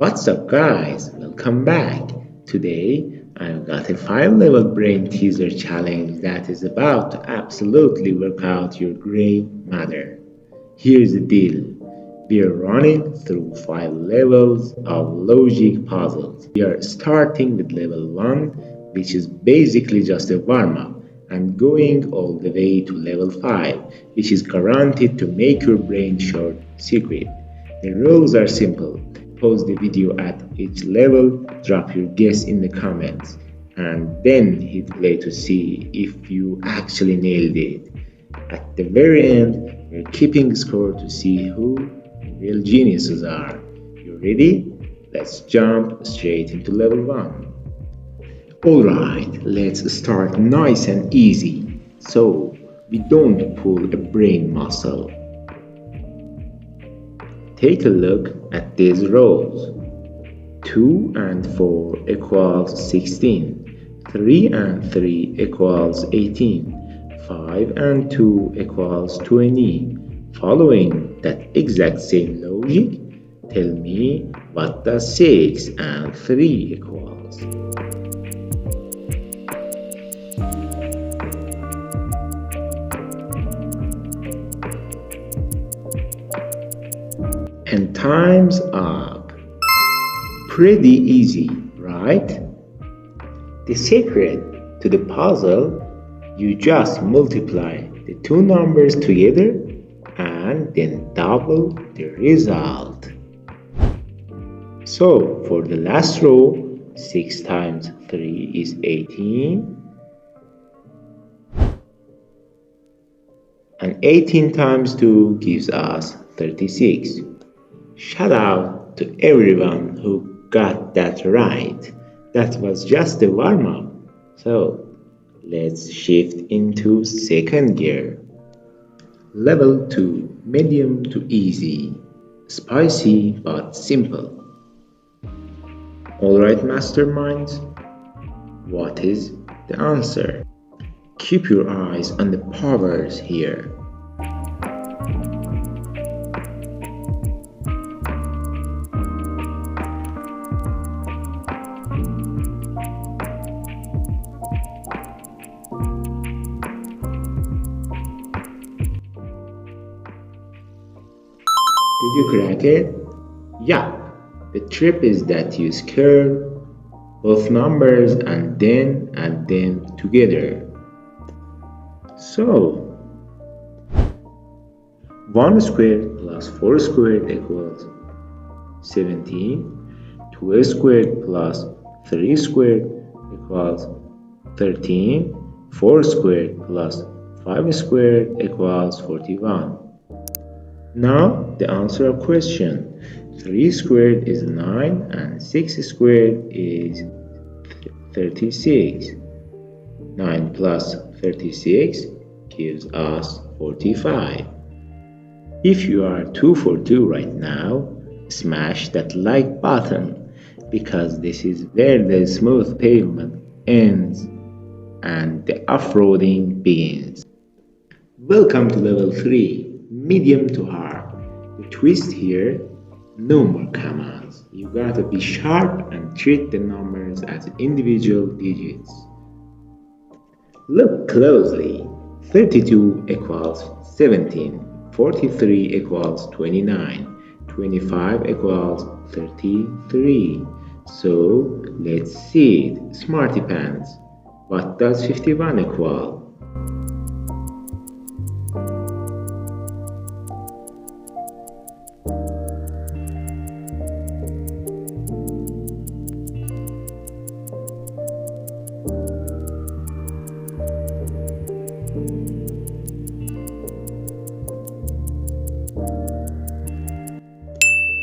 What's up, guys? Welcome back. Today, I've got a 5 level brain teaser challenge that is about to absolutely work out your gray matter. Here's the deal. We are running through 5 levels of logic puzzles. We are starting with level 1, which is basically just a warm up, and going all the way to level 5, which is guaranteed to make your brain short secret. The rules are simple. Pause the video at each level, drop your guess in the comments, and then hit play to see if you actually nailed it. At the very end, we're keeping score to see who the real geniuses are. You ready? Let's jump straight into level 1. Alright, let's start nice and easy so we don't pull a brain muscle. Take a look at these rows. 2 and 4 equals 16. 3 and 3 equals 18. 5 and 2 equals 20. Following that exact same logic, tell me what does 6 and 3 equals. And time's up. Pretty easy, right? The secret to the puzzle, you just multiply the two numbers together and then double the result. So for the last row, 6 times 3 is 18, and 18 times 2 gives us 36. Shout out to everyone who got that right. That was just a warm up. So let's shift into second gear. Level 2, medium to easy. Spicy but simple. Alright, masterminds, what is the answer? Keep your eyes on the powers here. Did you crack it? Yeah. The trick is that you square both numbers and then add them together. So, 1 squared plus 4 squared equals 17. 2 squared plus 3 squared equals 13. 4 squared plus 5 squared equals 41. Now the answer of question. 3 squared is 9 and 6 squared is 36. 9 plus 36 gives us 45. If you are 2 for 2 right now, smash that like button because this is where the smooth pavement ends and the off-roading begins. Welcome to level 3. Medium to hard. The twist here, no more commas. You gotta be sharp and treat the numbers as individual digits. Look closely. 32 equals 17. 43 equals 29. 25 equals 33. So let's see it. Smarty pants. What does 51 equal?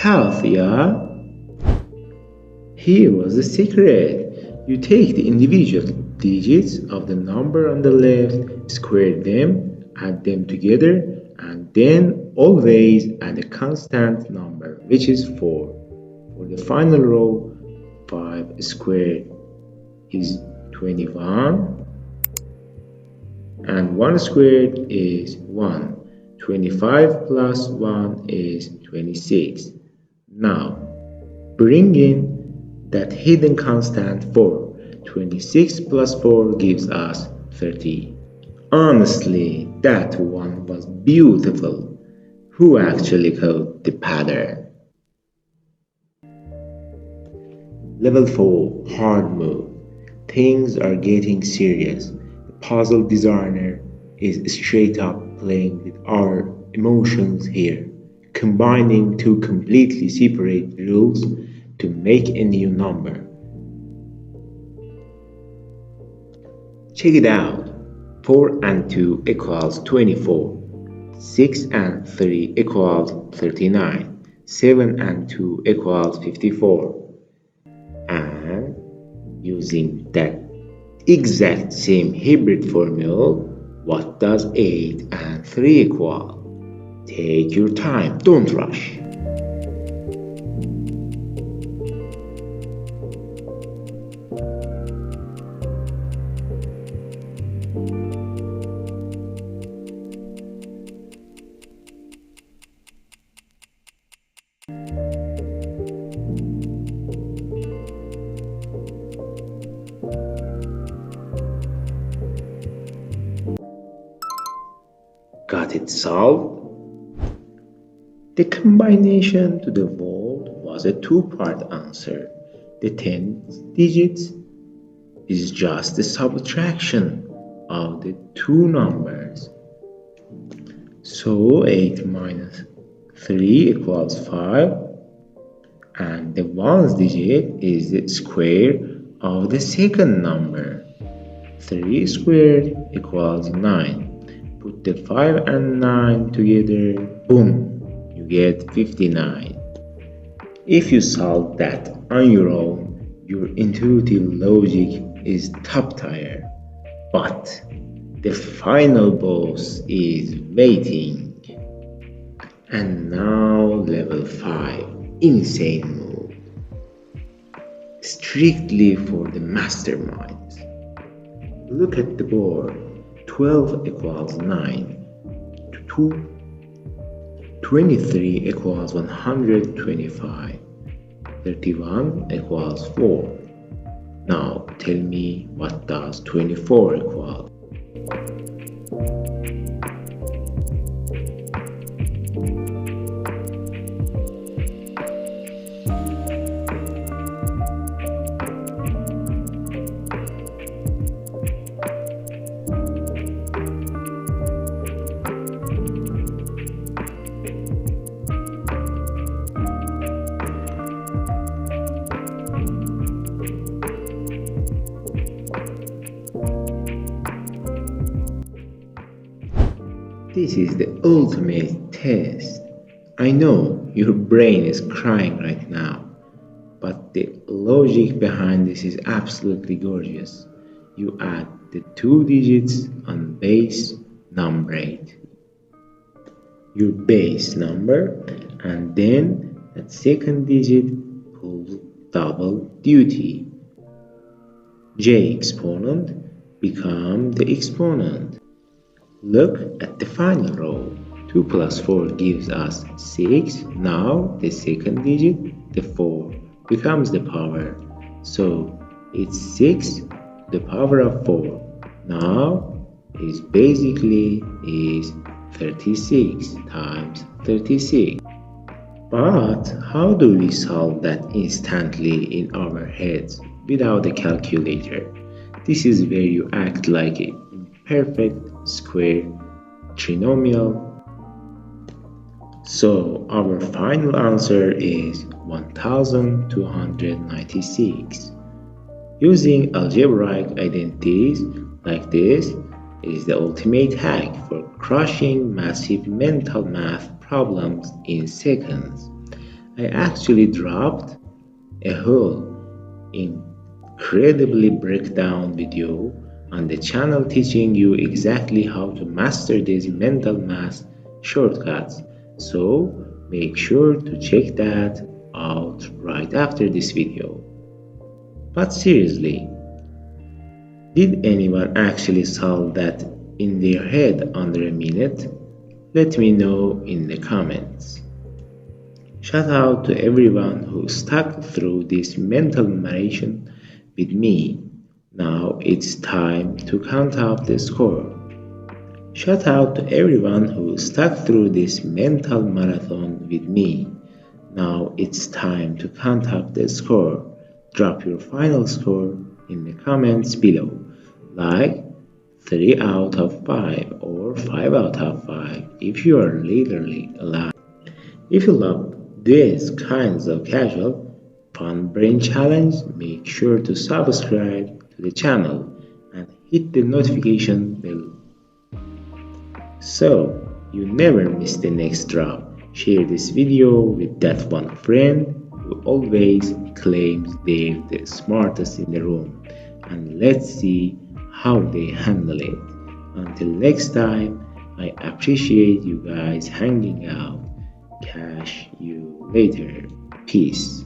Calthea. Here was the secret. You take the individual digits of the number on the left, square them, add them together, and then always add a constant number, which is 4. For the final row, 5 squared is 21, and 1 squared is 1. 25 plus 1 is 26. Now, bring in that hidden constant 4. 26 plus 4 gives us 30. Honestly, that one was beautiful. Who actually coded the pattern? Level 4 Hard Mode. Things are getting serious. The puzzle designer is straight up playing with our emotions here, combining two completely separate rules to make a new number. Check it out. 4 and 2 equals 24. 6 and 3 equals 39. 7 and 2 equals 54. And using that exact same hybrid formula, what does 8 and 3 equal? Take your time, don't rush. Got it solved? The combination to the world was a two-part answer. The 10th digit is just the subtraction of the two numbers. So 8 minus 3 equals 5, and the 1st digit is the square of the second number. 3 squared equals 9. Put the 5 and 9 together, boom, you get 59. If you solve that on your own, your intuitive logic is top tier. But the final boss is waiting. And now level 5, insane mode. Strictly for the masterminds. Look at the board. 12 equals 9. 23 equals 125. 31 equals 4. Now tell me, what does 24 equal? This is the ultimate test. I know your brain is crying right now, but the logic behind this is absolutely gorgeous. You add the two digits on base number 8, your base number, and then that second digit pulls double duty. J exponent become the exponent. Look at the final row. 2 plus 4 gives us 6. Now the second digit, the 4, becomes the power. So it's 6 to the power of 4. Now is basically is 36 times 36. But how do we solve that instantly in our heads without a calculator? This is where you act like a perfect square trinomial. So our final answer is 1296. Using algebraic identities like this is the ultimate hack for crushing massive mental math problems in seconds. I actually dropped a whole incredibly breakdown video on the channel teaching you exactly how to master these mental math shortcuts, so make sure to check that out right after this video. But seriously, did anyone actually solve that in their head under a minute? Let me know in the comments. Shout out to everyone who stuck through this mental marathon with me. Now it's time to count up the score. Shout out to everyone who stuck through this mental marathon with me. Now it's time to count up the score. Drop your final score in the comments below. Like 3 out of 5 or 5 out of 5 if you are literally alive. If you love these kinds of casual, fun brain challenge, make sure to subscribe to the channel and hit the notification bell so you never miss the next drop. Share this video with that one friend who always claims they're the smartest in the room, and let's see how they handle it. Until next time, I appreciate you guys hanging out. Catch you later. Peace.